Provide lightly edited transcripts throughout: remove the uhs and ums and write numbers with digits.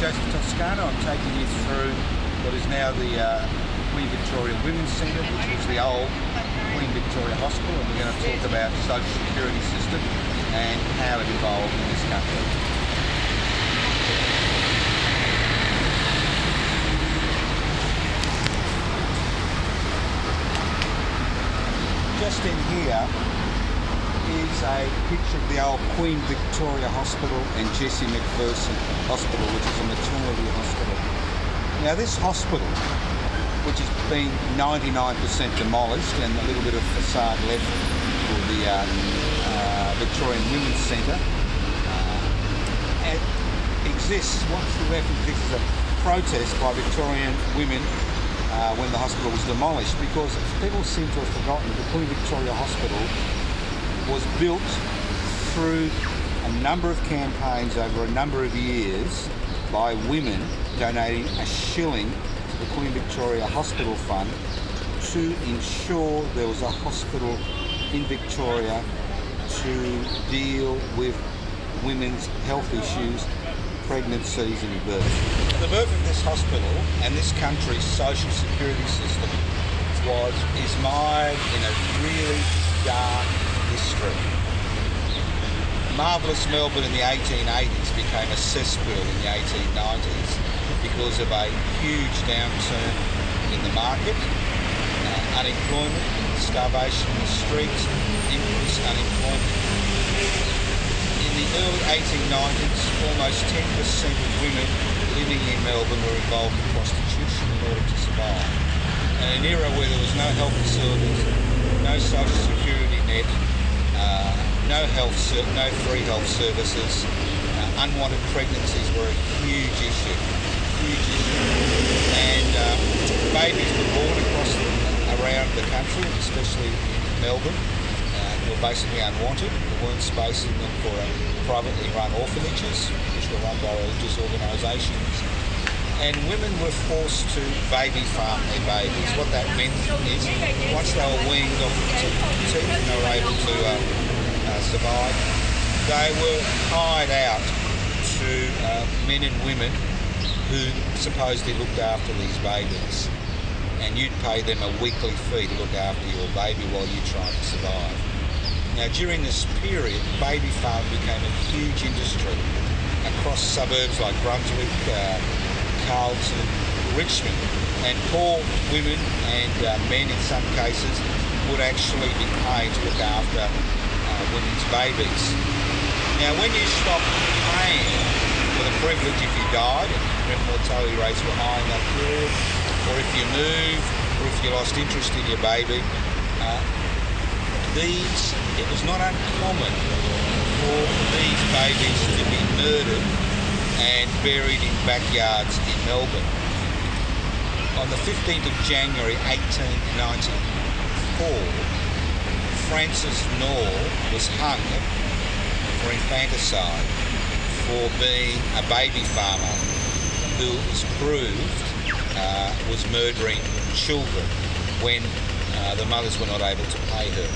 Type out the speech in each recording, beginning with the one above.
Joseph Toscano. I'm taking you through what is now the Queen Victoria Women's Centre, which was the old Queen Victoria Hospital, and we're going to talk about the social security system and how it evolved in this country. Just in here is a picture of the old Queen Victoria Hospital and Jessie McPherson Hospital, which is a maternity hospital. Now this hospital, which has been 99% demolished and a little bit of facade left for the Victorian Women's Centre, exists, what's the reference? This is a protest by Victorian women when the hospital was demolished, because people seem to have forgotten the Queen Victoria Hospital was built through a number of campaigns over a number of years by women donating a shilling to the Queen Victoria Hospital Fund to ensure there was a hospital in Victoria to deal with women's health issues, pregnancies and birth. The birth of this hospital and this country's social security system is mired in a really dark history. Marvellous Melbourne in the 1880s became a cesspool in the 1890s because of a huge downturn in the market, unemployment, starvation in the streets, increased unemployment. In the early 1890s, almost 10% of women living in Melbourne were involved in prostitution in order to survive. In an era where there was no health facilities, no social security net, no free health services, unwanted pregnancies were a huge issue, and babies were born around the country, especially in Melbourne, were basically unwanted. There weren't space in them for privately run orphanages, which were run by religious organisations. And women were forced to baby farm their babies. What that meant is, once they were weaned off the teat and they were able to survive, they were hired out to men and women who supposedly looked after these babies. And you'd pay them a weekly fee to look after your baby while you tried to survive. Now, during this period, baby farming became a huge industry across suburbs like Brunswick, Carlton, Richmond, and poor women and men in some cases would actually be paid to look after women's babies. Now, when you stop paying for the privilege if you died, and mortality rates were high in that period, or if you moved, or if you lost interest in your baby, it was not uncommon for these babies to be murdered and buried in backyards in Melbourne. On the 15th of January 1894, Frances Nall was hung for infanticide for being a baby farmer who it was proved was murdering children when the mothers were not able to pay her.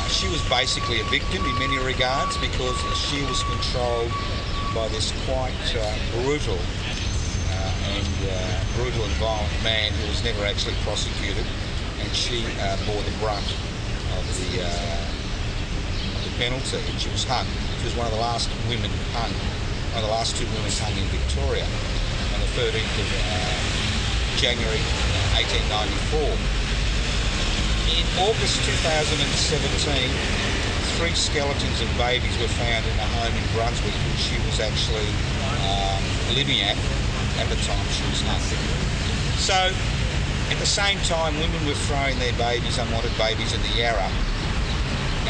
She was basically a victim in many regards because she was controlled by this quite brutal and violent man who was never actually prosecuted, and she bore the brunt of the penalty, and she was hung. She was one of the last women hung, one of the last two women hung in Victoria on the 13th of January 1894. In August 2017, 3 skeletons of babies were found in a home in Brunswick, which she was actually living at the time she was hung. So, at the same time, women were throwing their babies, unwanted babies, in the Yarra.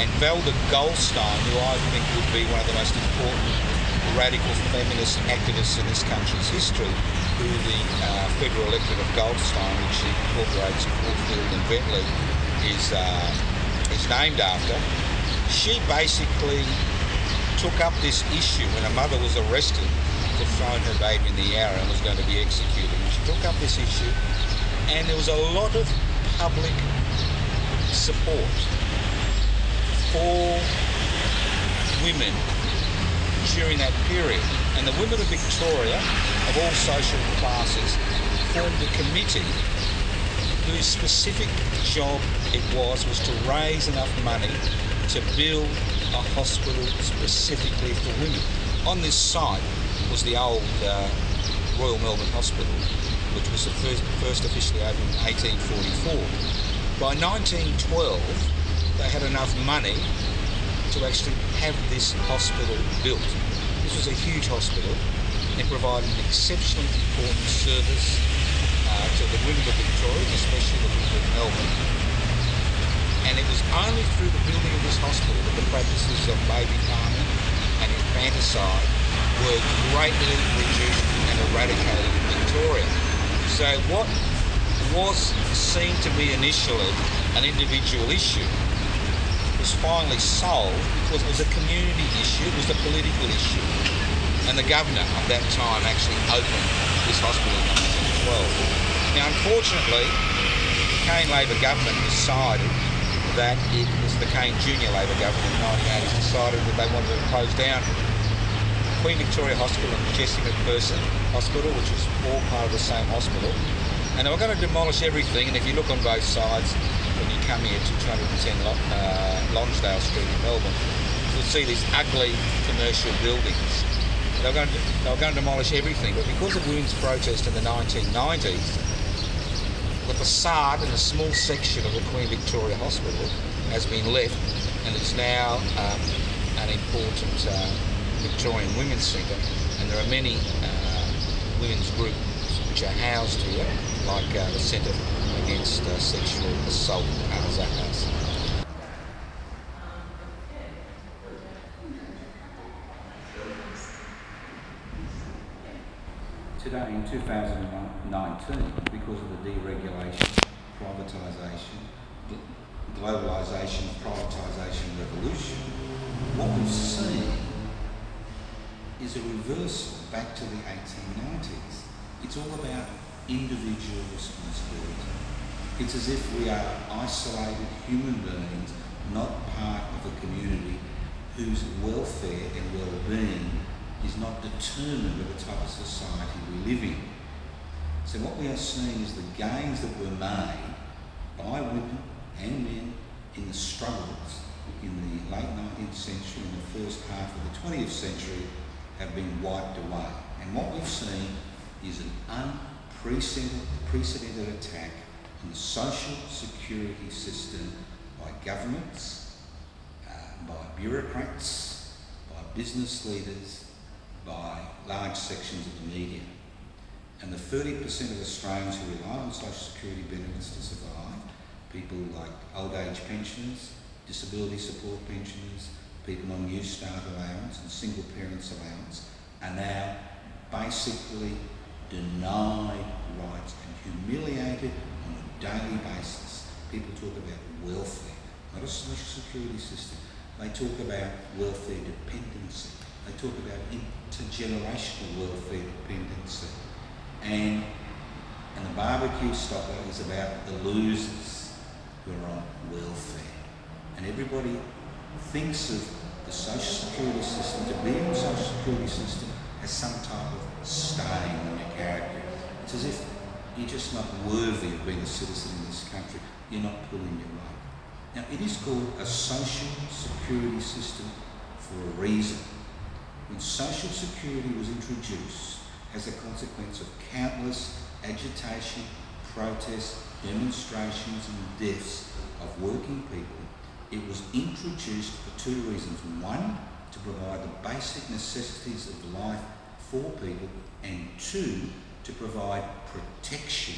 And Velda Goldstein, who I think would be one of the most important radical feminist activists in this country's history, who the federal electorate of Goldstein, which incorporates Caulfield and Bentley, is named after, she basically took up this issue when a mother was arrested for throwing her baby in the Yarra and was going to be executed. And she took up this issue, and there was a lot of public support for women during that period. And the women of Victoria, of all social classes, formed a committee whose specific job it was to raise enough money to build a hospital specifically for women. On this site was the old Royal Melbourne Hospital, which was first officially opened in 1844. By 1912, they had enough money to actually have this hospital built. This was a huge hospital. It provided an exceptionally important service to the women of Victoria, especially the women of Melbourne. And it was only through the building of this hospital that the practices of baby farming and infanticide were greatly reduced and eradicated in Victoria. So what was seen to be initially an individual issue was finally solved because it was a community issue, it was a political issue. And the governor of that time actually opened this hospital in 1912. Now, unfortunately, the Cain Labor government decided that the Cain Junior Labor government in the 1980s decided that they wanted to close down Queen Victoria Hospital and Jessie McPherson Hospital, which was all part of the same hospital. And they were going to demolish everything. And if you look on both sides, when you come here to 210 Lonsdale Street in Melbourne, you'll see these ugly commercial buildings. They were going to demolish everything, but because of women's protest in the 1990s, the facade and a small section of the Queen Victoria Hospital has been left, and it's now an important Victorian Women's Centre, and there are many women's groups which are housed here, like the Centre Against Sexual Assault, Zahas. Today, in 2019, because of the deregulation, privatisation, globalisation, privatisation revolution, what we've seen is a reverse back to the 1890s. It's all about individual responsibility. It's as if we are isolated human beings, not part of a community whose welfare and well-being is not determined by the type of society we live in. So what we are seeing is the gains that were made by women and men in the struggles in the late 19th century and the first half of the 20th century have been wiped away. And what we've seen is an unprecedented attack on the social security system by governments, by bureaucrats, by business leaders, by large sections of the media. And the 30% of Australians who rely on social security benefits to survive, people like old age pensioners, disability support pensioners, people on New Start allowance and single parents allowance, are now basically denied rights and humiliated on a daily basis. People talk about welfare, not a social security system. They talk about welfare dependency. They talk about intergenerational welfare dependency. And the barbecue stopper is about the losers who are on welfare. And everybody thinks of the social security system, to be in the social security system, as some type of stain on your character. It's as if you're just not worthy of being a citizen in this country. You're not pulling your weight. Now, it is called a social security system for a reason. When social security was introduced as a consequence of countless agitation, protests, demonstrations and deaths of working people, it was introduced for two reasons. One, to provide the basic necessities of life for people, and two, to provide protection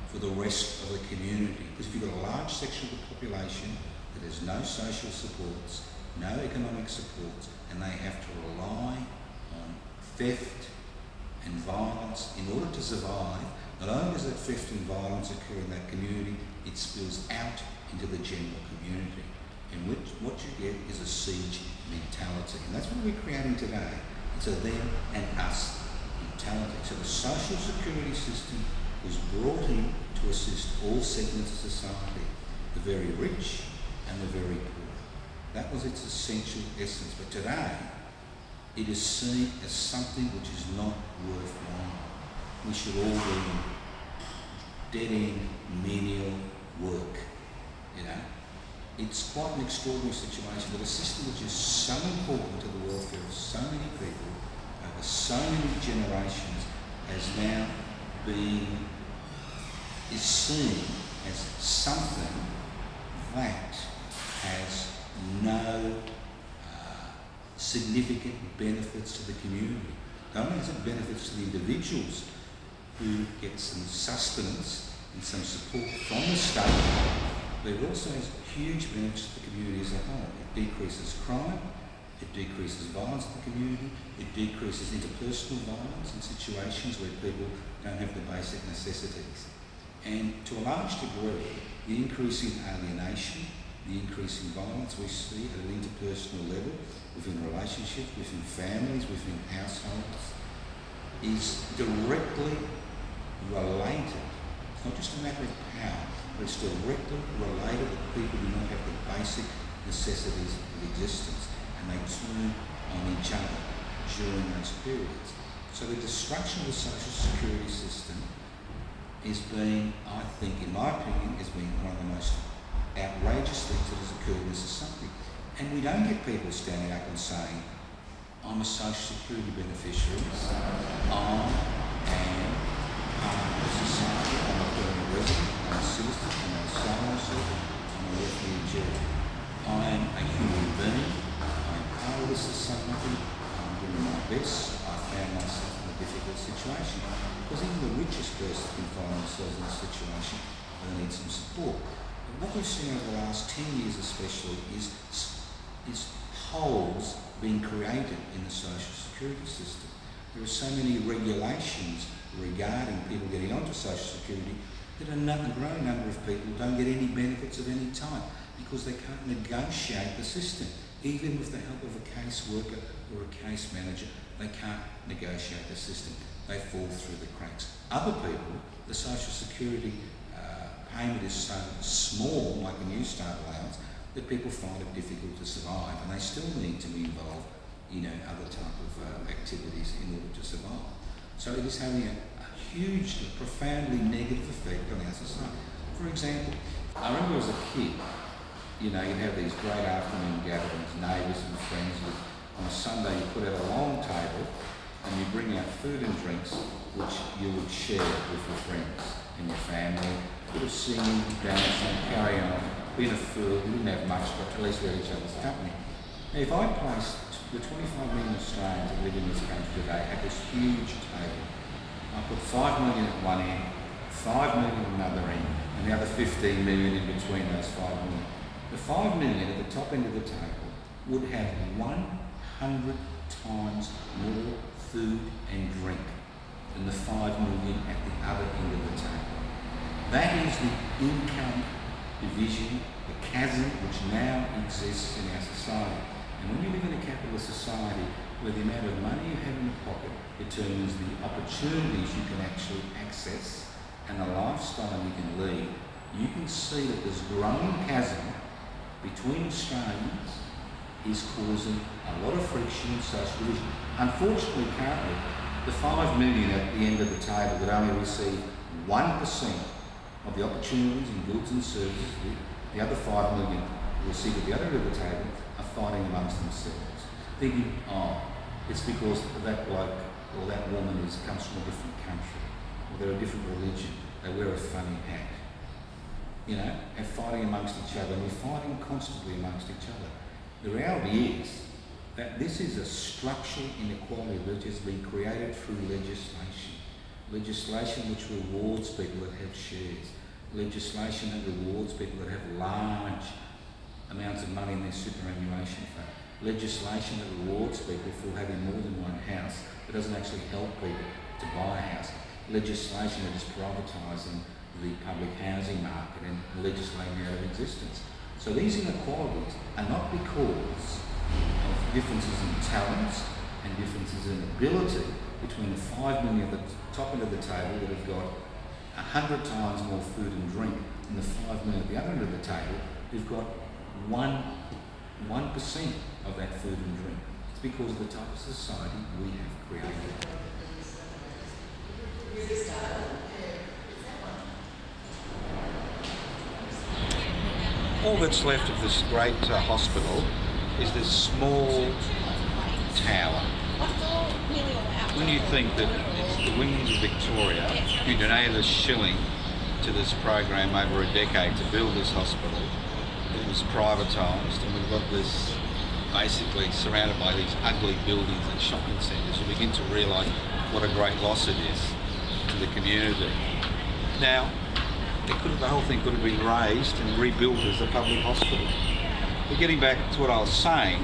for the rest of the community. Because if you've got a large section of the population that has no social supports, no economic supports, and they have to rely on theft and violence in order to survive, not only does that theft and violence occur in that community, it spills out into the general community. And what you get is a siege mentality. And that's what we're creating today. It's a them and us mentality. So the social security system was brought in to assist all segments of society, the very rich and the very poor. That was its essential essence. But today, it is seen as something which is not worthwhile. We should all be dead-end menial work, you know. It's quite an extraordinary situation that a system which is so important to the welfare of so many people over so many generations has now is seen as something that has no significant benefits to the community. Not only has it benefits to the individuals who get some sustenance and some support from the state, but it also has huge benefits to the community as a whole. It decreases crime, it decreases violence in the community, it decreases interpersonal violence in situations where people don't have the basic necessities. And to a large degree, the increase in alienation, the increase in violence we see at an interpersonal level, within relationships, within families, within households, is directly related. It's not just a matter of power, but it's directly related that people do not have the basic necessities of existence, and they turn on each other during those periods. So the destruction of the social security system is being, I think, in my opinion, has been one of the most outrageous things that has occurred in this society. And we don't get people standing up and saying, I'm a social security beneficiary, I am part of the society, I'm a permanent resident, I'm a citizen, I'm a asylum seeker, I'm a refugee. I am a human being, I'm part of the society, I'm doing my best. I found myself in a difficult situation because even the richest person can find themselves in a situation where they need some support. And what we've seen over the last 10 years especially is holes being created in the social security system. There are so many regulations regarding people getting onto social security that a growing number of people don't get any benefits of any type because they can't negotiate the system. Even with the help of a caseworker or a case manager, they can't negotiate the system. They fall through the cracks. Other people, the social security payment is so small, like a New Start allowance, that people find it difficult to survive, and they still need to be involved, you know, other type of activities in order to survive. So it is having a hugely, profoundly negative effect on our society. For example, I remember as a kid, you know, you'd have these great afternoon gatherings, neighbours and friends. On a Sunday, you put out a long table and you bring out food and drinks which you would share with your friends and your family. A bit of singing, dancing, carry on. Being a fool, we didn't have much, but at least we had each other's company. Now, if I placed the 25 million Australians that live in this country today at this huge table, I put 5 million at one end, 5 million at another end, and the other 15 million in between those 5 million. The 5 million at the top end of the table would have 100 times more food and drink than the 5 million at the other end of the table. That is the income division, the chasm which now exists in our society. And when you live in a capitalist society where the amount of money you have in the pocket determines the opportunities you can actually access and the lifestyle you can lead, you can see that this growing chasm between Australians is causing a lot of friction in social division. Unfortunately, currently, the 5 million at the end of the table that only receive 1% of the opportunities in goods and services, the other 5 million who receive at the other end of the table are fighting amongst themselves, thinking, oh, it's because that bloke or that woman comes from a different country, or they're a different religion, they wear a funny hat. You know, and fighting amongst each other, and we're fighting constantly amongst each other. The reality is that this is a structural inequality which has been created through legislation. Legislation which rewards people that have shares. Legislation that rewards people that have large amounts of money in their superannuation fund. Legislation that rewards people for having more than one house but doesn't actually help people to buy a house. Legislation that is privatising the public housing market and legislating out of existence. So these inequalities are not because of differences in talents and differences in ability between the 5 million at the top end of the table that have got 100 times more food and drink than the 5 million at the other end of the table who've got 1% of that food and drink. It's because of the type of society we have created. All that's left of this great hospital is this small tower. When you think that it's the Women's of Victoria who donated a shilling to this program over a decade to build this hospital, it was privatised, and we've got this basically surrounded by these ugly buildings and shopping centres, you begin to realise what a great loss it is to the community. Now, the whole thing could have been raised and rebuilt as a public hospital. But getting back to what I was saying,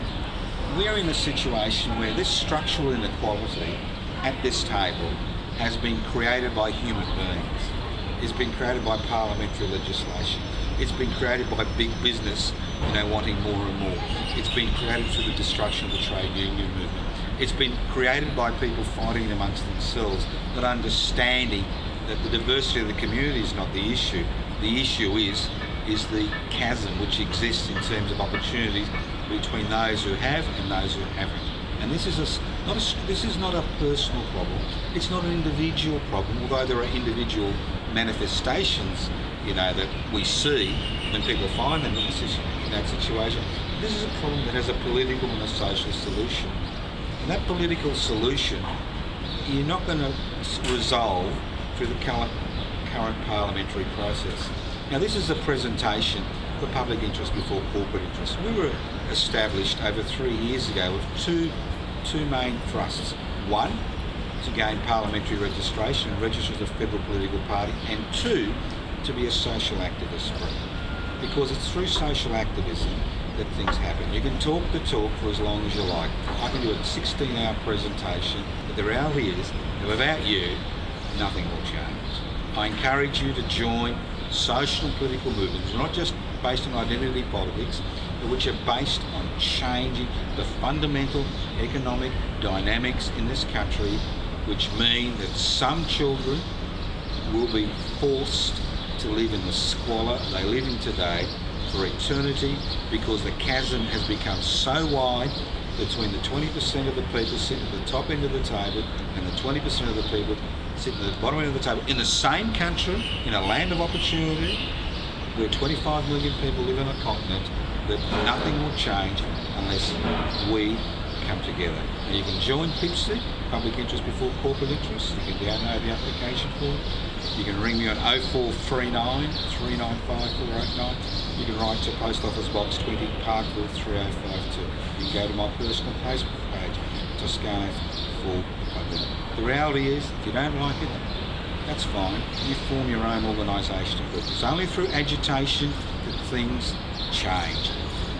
we're in a situation where this structural inequality at this table has been created by human beings. It's been created by parliamentary legislation. It's been created by big business, wanting more and more. It's been created through the destruction of the trade union movement. It's been created by people fighting amongst themselves, not understanding that the diversity of the community is not the issue. The issue is the chasm which exists in terms of opportunities between those who have and those who haven't. And this is not a personal problem. It's not an individual problem, although there are individual manifestations, that we see when people find them in that situation. This is a problem that has a political and a social solution. And that political solution, you're not going to resolve through the current parliamentary process. Now, this is a presentation for public interest before corporate interest. We were established over 3 years ago with two main thrusts. One, to gain parliamentary registration and register as a federal political party, and two, to be a social activist group. Because it's through social activism that things happen. You can talk the talk for as long as you like. I can do a 16-hour presentation, but the reality is that without you, nothing will change. I encourage you to join social and political movements, not just based on identity politics, but which are based on changing the fundamental economic dynamics in this country, which mean that some children will be forced to live in the squalor they live in today for eternity, because the chasm has become so wide between the 20% of the people sitting at the top end of the table and the 20% of the people sitting at the bottom end of the table in the same country, in a land of opportunity, where 25 million people live on a continent, that nothing will change unless we come together. Now, you can join PIPSI, Public Interest Before Corporate Interest. You can download the application form. You can ring me on 0439 395 489. You can write to Post Office Box 20, Parkville 3052. You can go to my personal Facebook page, Toscano for Public. The reality is, if you don't like it, that's fine. You form your own organisation. It's only through agitation that things change.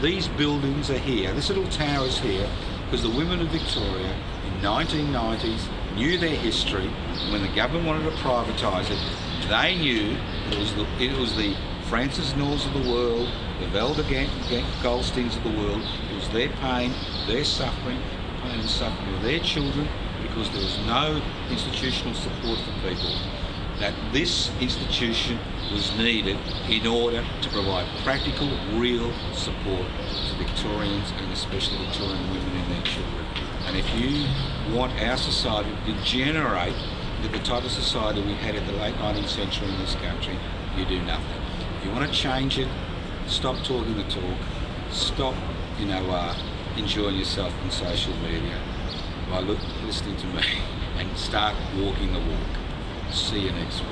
These buildings are here, this little tower is here, because the women of Victoria in 1990s knew their history, and when the government wanted to privatise it, they knew it was the Francis Knorrs of the world, the Velda Goldsteins of the world. It was their pain, their suffering, the pain and suffering of their children, because there was no institutional support for people, that this institution was needed in order to provide practical, real support to Victorians, and especially Victorian women and their children. And if you want our society to degenerate into the type of society we had in the late 19th century in this country, you do nothing. If you want to change it, stop talking the talk, stop, enjoying yourself on social media by listening to me, and start walking the walk. See you next week.